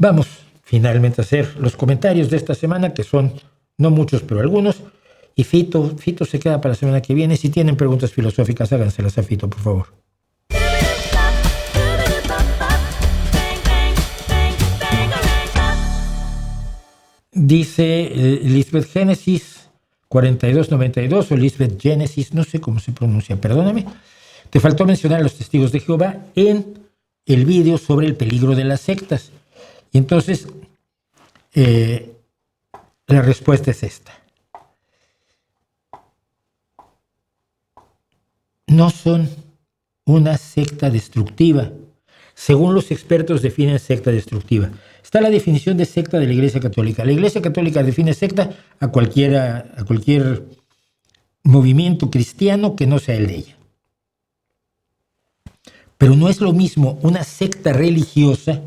Vamos finalmente a hacer los comentarios de esta semana, que son no muchos, pero algunos. Y Fito se queda para la semana que viene. Si tienen preguntas filosóficas, háganselas a Fito, por favor. Dice Lisbeth Génesis 4292 o Lisbeth Génesis, no sé cómo se pronuncia, perdóname. Te faltó mencionar a los testigos de Jehová en el vídeo sobre el peligro de las sectas. Y entonces, la respuesta es esta. No son una secta destructiva. Según los expertos definen secta destructiva. Está la definición de secta de la Iglesia Católica. La Iglesia Católica define secta a cualquier movimiento cristiano que no sea el de ella. Pero no es lo mismo una secta religiosa,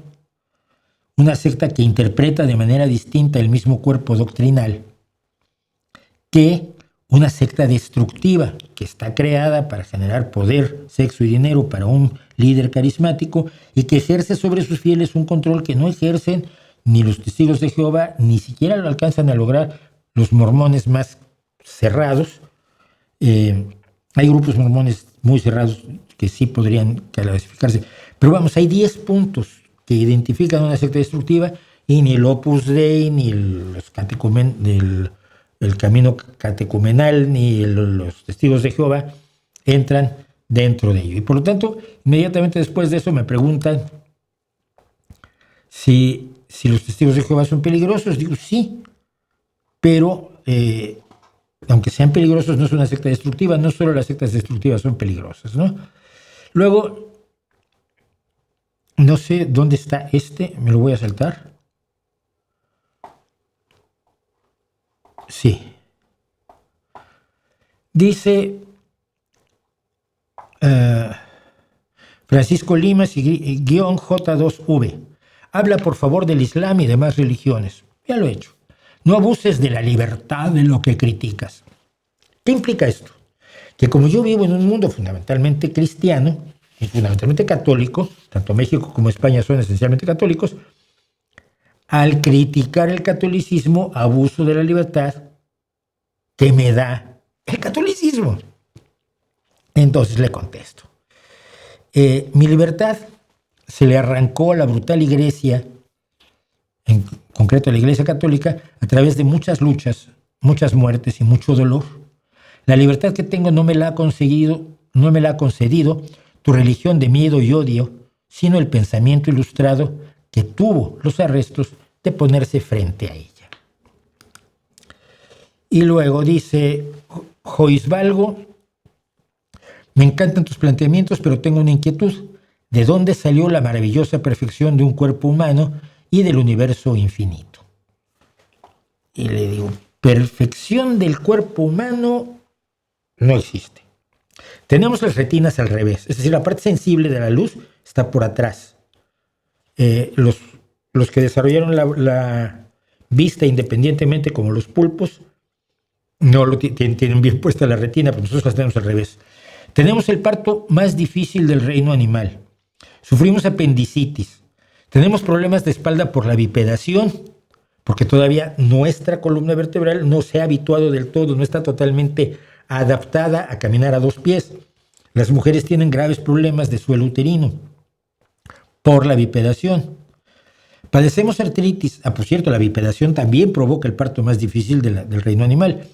una secta que interpreta de manera distinta el mismo cuerpo doctrinal, que una secta destructiva que está creada para generar poder, sexo y dinero para un líder carismático y que ejerce sobre sus fieles un control que no ejercen ni los testigos de Jehová, ni siquiera lo alcanzan a lograr los mormones más cerrados. Hay grupos mormones muy cerrados que sí podrían clasificarse. Pero vamos, hay 10 puntos que identifican una secta destructiva y ni el Opus Dei, ni el camino catecumenal, ni los testigos de Jehová entran dentro de ello. Y por lo tanto, inmediatamente después de eso me preguntan si los testigos de Jehová son peligrosos. Digo, sí, pero aunque sean peligrosos, no es una secta destructiva. No solo las sectas destructivas son peligrosas, ¿no? Luego, no sé dónde está me lo voy a saltar. Sí. Dice Francisco Limas guión J2V. Habla por favor del Islam y demás religiones. Ya lo he hecho. No abuses de la libertad de lo que criticas. ¿Qué implica esto? Que como yo vivo en un mundo fundamentalmente cristiano y fundamentalmente católico, tanto México como España son esencialmente católicos, al criticar el catolicismo, abuso de la libertad que me da el catolicismo. Entonces le contesto. Mi libertad se le arrancó a la brutal iglesia, en concreto a la Iglesia Católica, a través de muchas luchas, muchas muertes y mucho dolor. La libertad que tengo no me la ha concedido tu religión de miedo y odio, sino el pensamiento ilustrado que tuvo los arrestos de ponerse frente a ella. Y luego dice Joisbalgo, me encantan tus planteamientos, pero tengo una inquietud. ¿De dónde salió la maravillosa perfección de un cuerpo humano y del universo infinito? Y le digo, perfección del cuerpo humano no existe. Tenemos las retinas al revés, es decir, la parte sensible de la luz está por atrás. Los que desarrollaron la vista independientemente, como los pulpos, no lo tienen bien puesta la retina, pero nosotros las tenemos al revés. Tenemos el parto más difícil del reino animal. Sufrimos apendicitis. Tenemos problemas de espalda por la bipedación, porque todavía nuestra columna vertebral no se ha habituado del todo, no está totalmente adaptada a caminar a 2 pies. Las mujeres tienen graves problemas de suelo uterino por la bipedación. Padecemos artritis. Por cierto, la bipedación también provoca el parto más difícil del reino animal.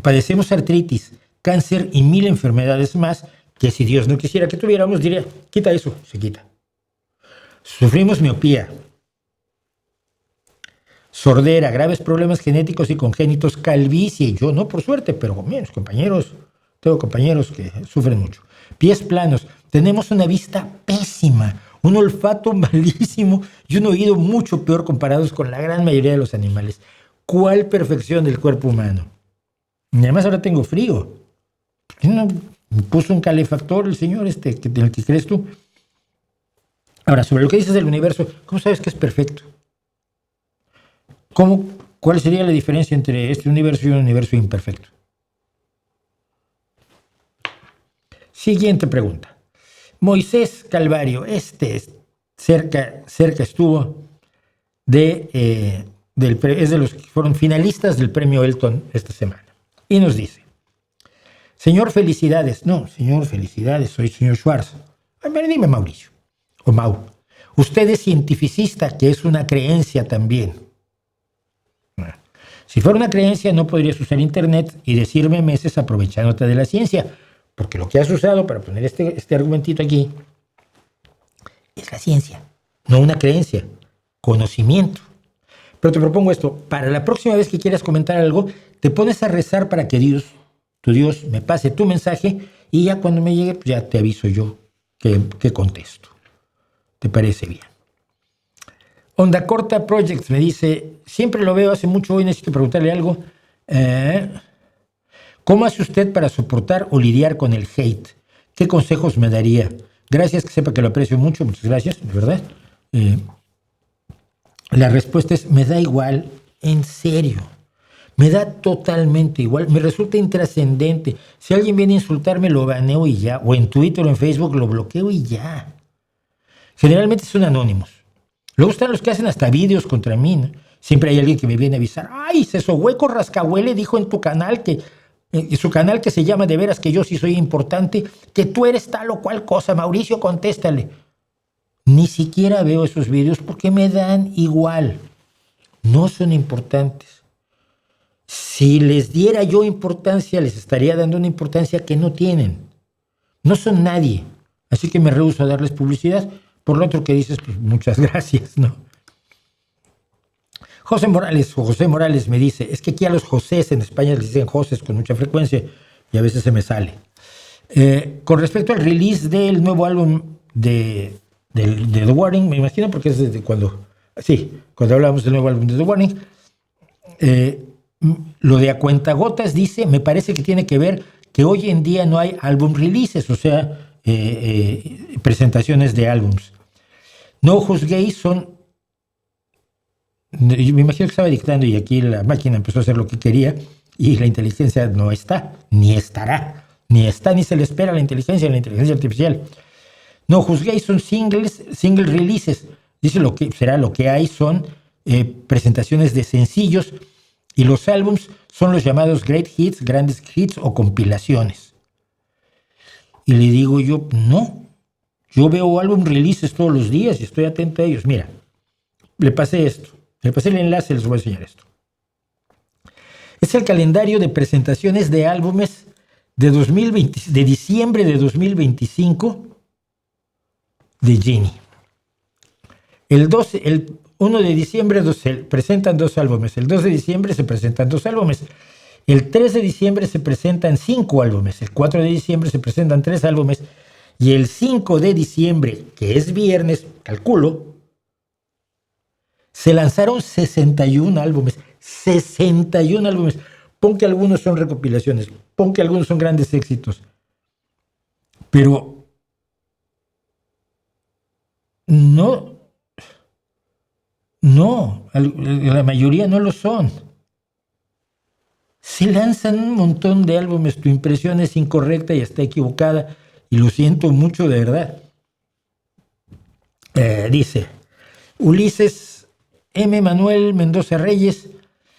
Padecemos artritis, cáncer y 1000 enfermedades más que si Dios no quisiera que tuviéramos, diría, quita eso, se quita. Sufrimos miopía, sordera, graves problemas genéticos y congénitos, calvicie. Yo no, por suerte, pero mis compañeros, tengo compañeros que sufren mucho. Pies planos, tenemos una vista pésima, un olfato malísimo y un oído mucho peor comparados con la gran mayoría de los animales. ¿Cuál perfección del cuerpo humano? Y además ahora tengo frío. No, me puso un calefactor el señor en el que crees tú. Ahora, sobre lo que dices del universo, ¿cómo sabes que es perfecto? ¿Cuál sería la diferencia entre este universo y un universo imperfecto? Siguiente pregunta. Moisés Calvario, cerca estuvo es de los que fueron finalistas del premio Elton esta semana. Y nos dice: señor, felicidades. No, señor, felicidades, soy señor Schwartz. A ver, dime, Mauricio, o Mau. Usted es cientificista, que es una creencia también. Si fuera una creencia, no podrías usar internet y decirme meses aprovechándote de la ciencia, porque lo que has usado para poner este argumentito aquí es la ciencia, no una creencia, conocimiento. Pero te propongo esto: para la próxima vez que quieras comentar algo, te pones a rezar para que Dios, tu Dios, me pase tu mensaje, y ya cuando me llegue, pues ya te aviso yo que contesto. ¿Te parece bien? Onda Corta Projects me dice: siempre lo veo hace mucho, hoy necesito preguntarle algo. ¿Cómo hace usted para soportar o lidiar con el hate? ¿Qué consejos me daría? Gracias, que sepa que lo aprecio mucho, muchas gracias, de verdad. La respuesta es: me da igual, en serio. Me da totalmente igual, me resulta intrascendente. Si alguien viene a insultarme, lo baneo y ya. O en Twitter o en Facebook lo bloqueo y ya. Generalmente son anónimos. Luego están los que hacen hasta vídeos contra mí, ¿no? Siempre hay alguien que me viene a avisar: ay, Sesohueco Rascahuele dijo en tu canal su canal que se llama De Veras que yo sí soy importante, que tú eres tal o cual cosa. Mauricio, contéstale. Ni siquiera veo esos vídeos porque me dan igual. No son importantes. Si les diera yo importancia, les estaría dando una importancia que no tienen. No son nadie. Así que me rehúso a darles publicidad. Por lo otro que dices, pues muchas gracias, ¿no? José Morales me dice: es que aquí a los Josés en España les dicen Josés con mucha frecuencia y a veces se me sale. Con respecto al release del nuevo álbum de The Warning, me imagino, porque es desde cuando hablábamos del nuevo álbum de The Warning, lo de A Cuentagotas dice: me parece que tiene que ver que hoy en día no hay álbum releases, o sea, presentaciones de álbums. No juzguéis, yo me imagino que estaba dictando y aquí la máquina empezó a hacer lo que quería y la inteligencia no está, ni estará, ni se le espera a la inteligencia artificial. No juzguéis, son single releases. Dice: lo que hay son presentaciones de sencillos, y los álbums son los llamados great hits, grandes hits o compilaciones. Y le digo yo: no, yo veo álbum releases todos los días y estoy atento a ellos. Mira, le pasé el enlace, les voy a enseñar esto. Es el calendario de presentaciones de álbumes de diciembre de 2025 de Genie. El 1 de diciembre se presentan 2 álbumes, el 2 de diciembre se presentan 2 álbumes, el 3 de diciembre se presentan 5 álbumes, el 4 de diciembre se presentan 3 álbumes, y el 5 de diciembre, que es viernes, calculo, se lanzaron 61 álbumes. 61 álbumes. Pon que algunos son recopilaciones, pon que algunos son grandes éxitos, pero no, la mayoría no lo son. Se lanzan un montón de álbumes, tu impresión es incorrecta y está equivocada, y lo siento mucho, de verdad. Dice Ulises M. Manuel Mendoza Reyes: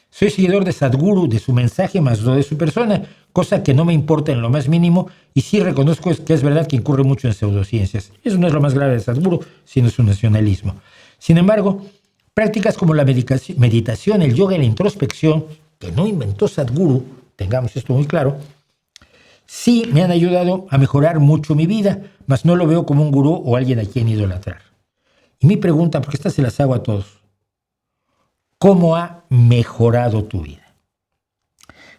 soy seguidor de Sadhguru, de su mensaje más no de su persona, cosa que no me importa en lo más mínimo, y sí reconozco que es verdad que incurre mucho en pseudociencias. Eso no es lo más grave de Sadhguru, sino su nacionalismo. Sin embargo, prácticas como la meditación, el yoga y la introspección, que no inventó Sadhguru, tengamos esto muy claro, sí me han ayudado a mejorar mucho mi vida, mas no lo veo como un gurú o alguien a quien idolatrar. Y mi pregunta, porque esta se las hago a todos: ¿cómo ha mejorado tu vida?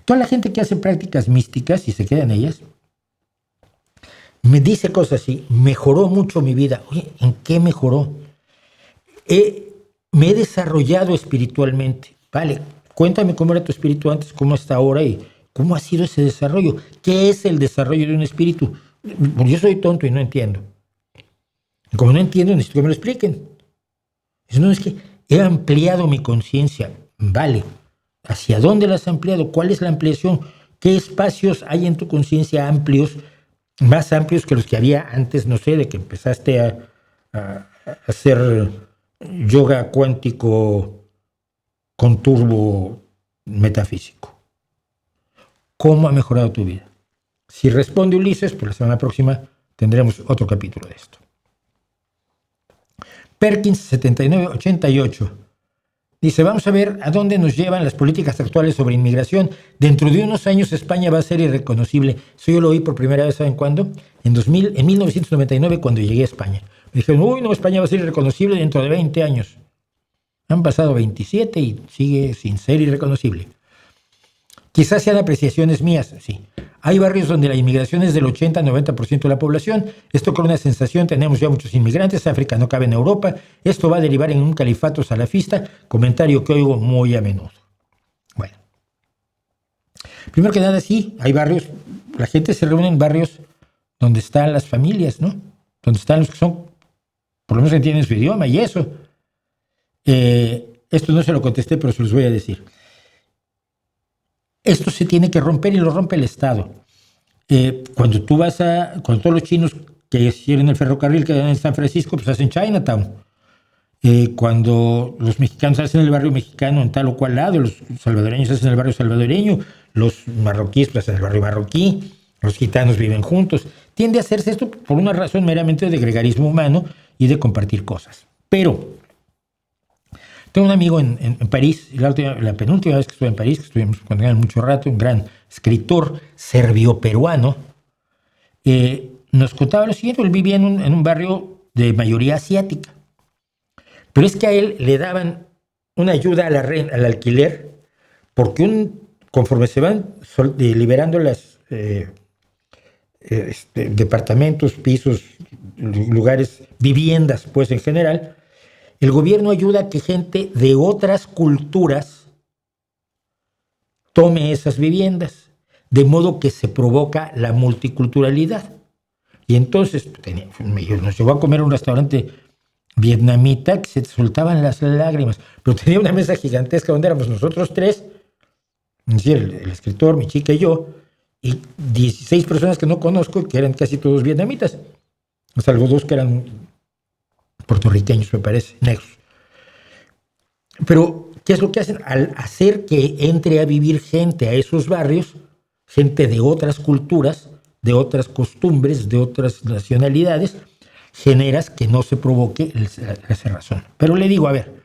Toda la gente que hace prácticas místicas y se queda en ellas, me dice cosas así: mejoró mucho mi vida. Oye, ¿en qué mejoró? Me he desarrollado espiritualmente. Vale, cuéntame cómo era tu espíritu antes, cómo está ahora y cómo ha sido ese desarrollo. ¿Qué es el desarrollo de un espíritu? Yo soy tonto y no entiendo. Como no entiendo, necesito que me lo expliquen. No, es que he ampliado mi conciencia. Vale, ¿hacia dónde la has ampliado? ¿Cuál es la ampliación? ¿Qué espacios hay en tu conciencia amplios, más amplios que los que había antes, no sé, de que empezaste a hacer yoga cuántico con turbo metafísico. ¿Cómo ha mejorado tu vida? Si responde Ulises, pues la semana próxima tendremos otro capítulo de esto. Perkins 7988 dice, vamos a ver a dónde nos llevan las políticas actuales sobre inmigración. Dentro de unos años España va a ser irreconocible. Eso yo lo oí por primera vez, ¿saben cuándo? En 1999, cuando llegué a España. Me dijeron, uy, no, España va a ser irreconocible dentro de 20 años. Han pasado 27 y sigue sin ser irreconocible. Quizás sean apreciaciones mías, sí. Hay barrios donde la inmigración es del 80-90% de la población. Esto crea una sensación, tenemos ya muchos inmigrantes, África no cabe en Europa. Esto va a derivar en un califato salafista, comentario que oigo muy a menudo. Bueno, primero que nada, sí, hay barrios, la gente se reúne en barrios donde están las familias, ¿no? Donde están los que son, por lo menos entienden su idioma y eso. Esto no se lo contesté, pero se los voy a decir. Esto se tiene que romper y lo rompe el Estado. Cuando todos los chinos que hicieron el ferrocarril que dan en San Francisco, pues hacen Chinatown. Cuando los mexicanos hacen el barrio mexicano en tal o cual lado, los salvadoreños hacen el barrio salvadoreño, los marroquíes pues hacen el barrio marroquí, los gitanos viven juntos. Tiende a hacerse esto por una razón meramente de gregarismo humano y de compartir cosas. Pero tengo un amigo en París, la penúltima vez que estuve en París, que estuvimos con él mucho rato, un gran escritor serbio-peruano, nos contaba lo siguiente. Él vivía en un barrio de mayoría asiática, pero es que a él le daban una ayuda al alquiler, porque conforme se van liberando las departamentos, pisos, lugares, viviendas, pues en general, el gobierno ayuda a que gente de otras culturas tome esas viviendas, de modo que se provoca la multiculturalidad. Y entonces nos llevó a comer a un restaurante vietnamita que se te soltaban las lágrimas, pero tenía una mesa gigantesca donde éramos nosotros tres, es decir, el escritor, mi chica y yo, y 16 personas que no conozco, que eran casi todos vietnamitas, salvo dos que eran puertorriqueños, me parece, negros. Pero, ¿qué es lo que hacen? Al hacer que entre a vivir gente a esos barrios, gente de otras culturas, de otras costumbres, de otras nacionalidades, generas que no se provoque la cerrazón. Pero le digo, a ver,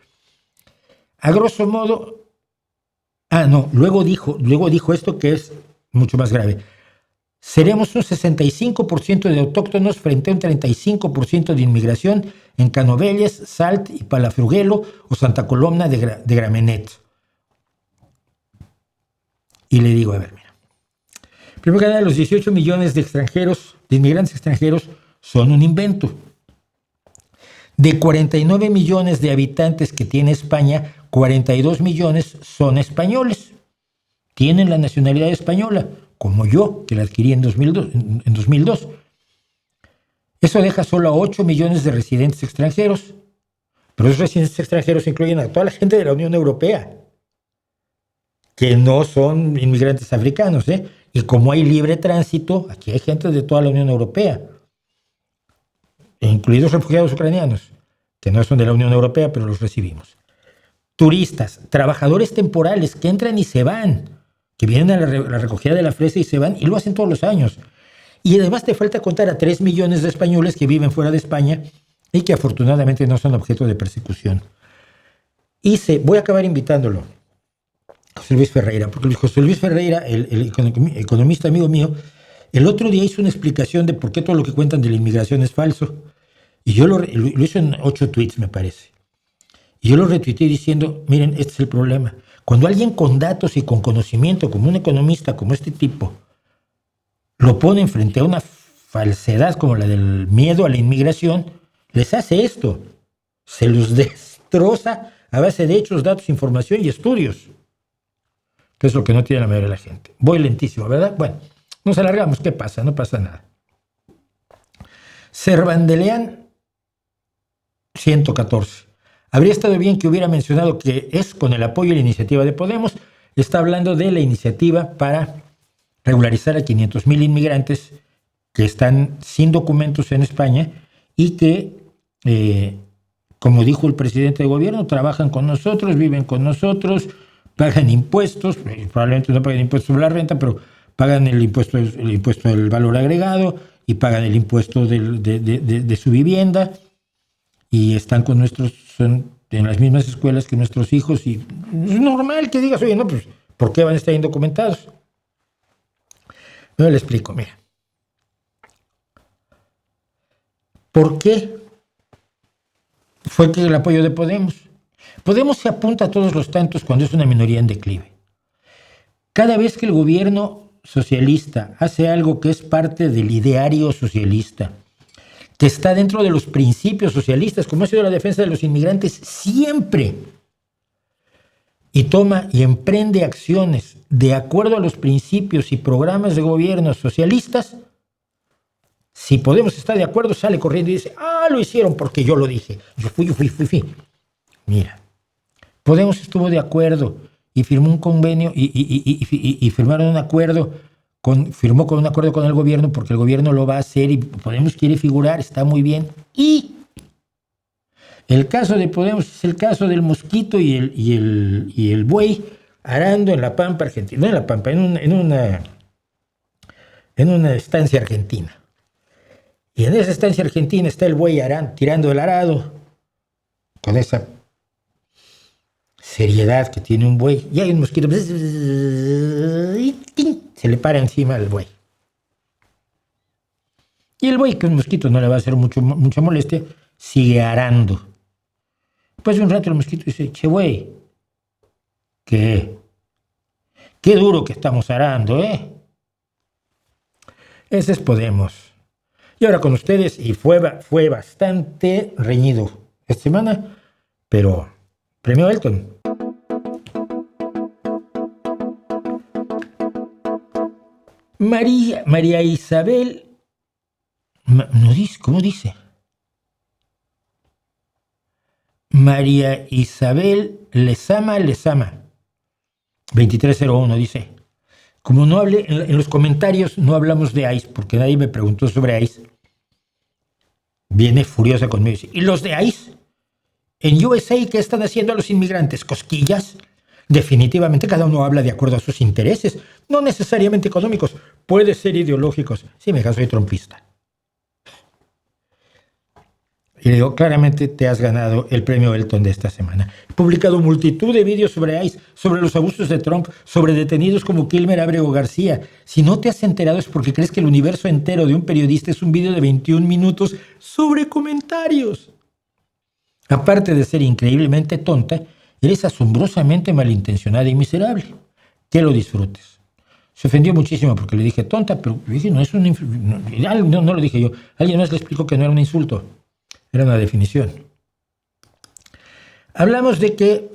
a grosso modo, luego dijo esto que es mucho más grave. Seremos un 65% de autóctonos frente a un 35% de inmigración en Canovelles, Salt y Palafrugelo o Santa Coloma de Gramenet. Y le digo, a ver, mira. Primero que nada, los 18 millones de inmigrantes extranjeros son un invento. De 49 millones de habitantes que tiene España, 42 millones son españoles. Tienen la nacionalidad española, como yo, que la adquirí en 2002. Eso deja solo a 8 millones de residentes extranjeros. Pero esos residentes extranjeros incluyen a toda la gente de la Unión Europea, que no son inmigrantes africanos, ¿eh? Y como hay libre tránsito, aquí hay gente de toda la Unión Europea, incluidos refugiados ucranianos, que no son de la Unión Europea, pero los recibimos. Turistas, trabajadores temporales que entran y se van, que vienen a la recogida de la fresa y se van, y lo hacen todos los años. Y además te falta contar a 3 millones de españoles que viven fuera de España y que afortunadamente no son objeto de persecución. Voy a acabar invitándolo, José Luis Ferreira, porque José Luis Ferreira, el economista amigo mío, el otro día hizo una explicación de por qué todo lo que cuentan de la inmigración es falso. Y yo lo hizo en 8 tweets, me parece. Y yo lo retuiteé diciendo, miren, este es el problema. Cuando alguien con datos y con conocimiento, como un economista, como este tipo, lo ponen frente a una falsedad como la del miedo a la inmigración, les hace esto. Se los destroza a base de hechos, datos, información y estudios. Que es lo que no tiene la mayoría de la gente. Voy lentísimo, ¿verdad? Bueno, nos alargamos. ¿Qué pasa? No pasa nada. Cervandelean 114. Habría estado bien que hubiera mencionado que es con el apoyo de la iniciativa de Podemos. Está hablando de la iniciativa para regularizar a 500,000 inmigrantes que están sin documentos en España y que como dijo el presidente de gobierno, trabajan con nosotros, viven con nosotros, pagan impuestos, probablemente no paguen impuestos sobre la renta, pero pagan el impuesto del valor agregado y pagan el impuesto de su vivienda y están con son en las mismas escuelas que nuestros hijos y es normal que digas, oye, no, pues, ¿por qué van a estar indocumentados? Yo le explico, mira. ¿Por qué fue que el apoyo de Podemos? Podemos se apunta a todos los tantos cuando es una minoría en declive. Cada vez que el gobierno socialista hace algo que es parte del ideario socialista, que está dentro de los principios socialistas, como ha sido la defensa de los inmigrantes siempre, y toma y emprende acciones de acuerdo a los principios y programas de gobierno socialistas, si Podemos estar de acuerdo, sale corriendo y dice, lo hicieron porque yo lo dije. Yo fui. Mira, Podemos estuvo de acuerdo y firmó un convenio y firmaron un acuerdo, firmó con un acuerdo con el gobierno porque el gobierno lo va a hacer y Podemos quiere figurar, está muy bien. Y el caso de Podemos es el caso del mosquito y el buey arando en la Pampa Argentina, no en la Pampa, en una estancia argentina. Y en esa estancia argentina está el buey tirando el arado, con esa seriedad que tiene un buey, y hay un mosquito, y se le para encima al buey. Y el buey, que un mosquito no le va a hacer mucha molestia, sigue arando. Después de un rato el mosquito dice, che buey, qué duro que estamos arando, ¿eh? Ese es Podemos. Y ahora con ustedes, y fue bastante reñido esta semana, pero premio Elton. María Isabel, no dice, ¿cómo dice? María Isabel Lezama, 2301 dice, como no hablé, en los comentarios no hablamos de ICE, porque nadie me preguntó sobre ICE, viene furiosa conmigo y dice, ¿y los de ICE? En USA, ¿qué están haciendo a los inmigrantes? ¿Cosquillas? Definitivamente cada uno habla de acuerdo a sus intereses, no necesariamente económicos, puede ser ideológicos. Sí, me caso, soy trompista. Y le digo, claramente te has ganado el premio Elton de esta semana. He publicado multitud de vídeos sobre ICE, sobre los abusos de Trump, sobre detenidos como Kilmer Abrego García. Si no te has enterado es porque crees que el universo entero de un periodista es un vídeo de 21 minutos sobre comentarios. Aparte de ser increíblemente tonta, eres asombrosamente malintencionada y miserable. Que lo disfrutes. Se ofendió muchísimo porque le dije tonta, pero dije, no es un no lo dije yo. Alguien más le explicó que no era un insulto. Era una definición. Hablamos de que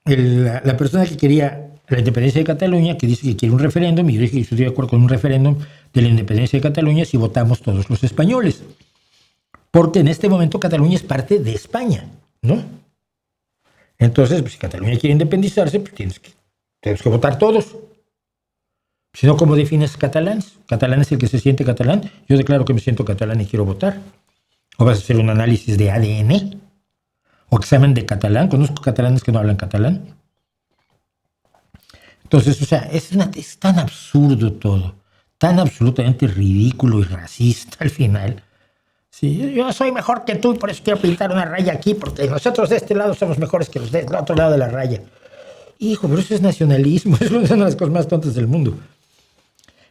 la persona que quería la independencia de Cataluña, que dice que quiere un referéndum, y yo dije que estoy de acuerdo con un referéndum de la independencia de Cataluña si votamos todos los españoles. Porque en este momento Cataluña es parte de España, ¿no? Entonces, pues, si Cataluña quiere independizarse, pues tenemos que votar todos. Si no, ¿cómo defines catalán? ¿Catalán es el que se siente catalán? Yo declaro que me siento catalán y quiero votar. ¿O vas a hacer un análisis de ADN? ¿O examen de catalán? Conozco catalanes que no hablan catalán. Entonces, o sea, es tan absurdo todo, tan absolutamente ridículo y racista al final. Sí, yo soy mejor que tú y por eso quiero pintar una raya aquí, porque nosotros de este lado somos mejores que los del otro lado de la raya. Hijo, pero eso es nacionalismo, es una de las cosas más tontas del mundo.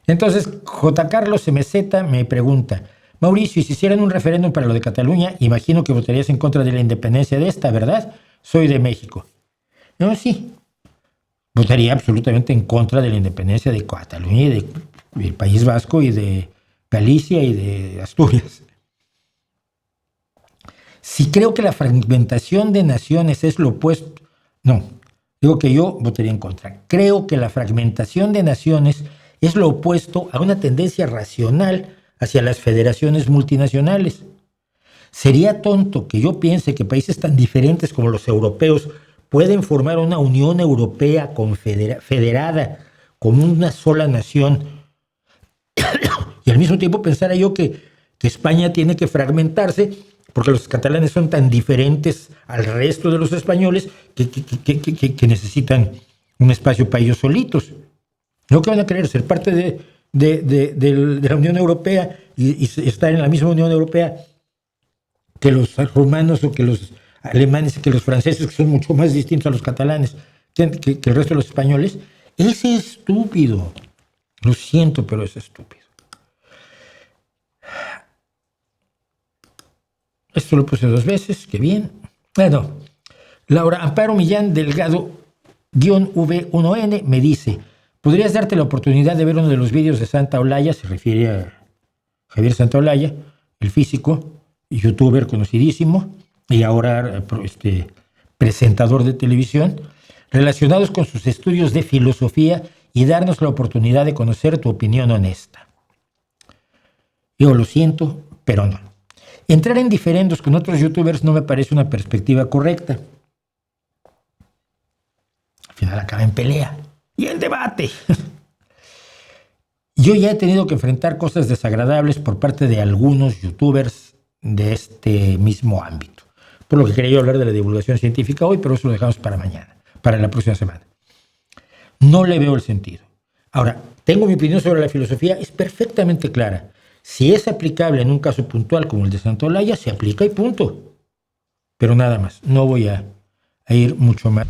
Entonces, J. Carlos MZ me pregunta, Mauricio, y si hicieran un referéndum para lo de Cataluña, imagino que votarías en contra de la independencia de esta, ¿verdad? Soy de México. No, sí. Votaría absolutamente en contra de la independencia de Cataluña y del País Vasco y de Galicia y de Asturias. Si creo que la fragmentación de naciones es lo opuesto, no, digo que yo votaría en contra. Creo que la fragmentación de naciones es lo opuesto a una tendencia racional hacia las federaciones multinacionales. Sería tonto que yo piense que países tan diferentes como los europeos pueden formar una Unión Europea federada como una sola nación. Y al mismo tiempo pensara yo que España tiene que fragmentarse porque los catalanes son tan diferentes al resto de los españoles que necesitan un espacio para ellos solitos. ¿No que van a querer ser parte de la Unión Europea y estar en la misma Unión Europea que los rumanos o que los alemanes, que los franceses, que son mucho más distintos a los catalanes que el resto de los españoles? Es estúpido. Lo siento, pero es estúpido. Esto lo puse 2 veces, qué bien. Bueno, Laura Amparo Millán Delgado V1N me dice: ¿podrías darte la oportunidad de ver uno de los vídeos de Santaolalla? Se refiere a Javier Santaolalla, el físico, youtuber conocidísimo y ahora presentador de televisión, relacionados con sus estudios de filosofía, y darnos la oportunidad de conocer tu opinión honesta. Yo lo siento, pero no. Entrar en diferendos con otros youtubers no me parece una perspectiva correcta. Al final acaba en pelea y en debate. Yo ya he tenido que enfrentar cosas desagradables por parte de algunos youtubers de este mismo ámbito. Por lo que quería yo hablar de la divulgación científica hoy, pero eso lo dejamos para mañana, para la próxima semana. No le veo el sentido. Ahora, tengo mi opinión sobre la filosofía, es perfectamente clara. Si es aplicable en un caso puntual como el de Santaolalla, se aplica y punto. Pero nada más, no voy a ir mucho más.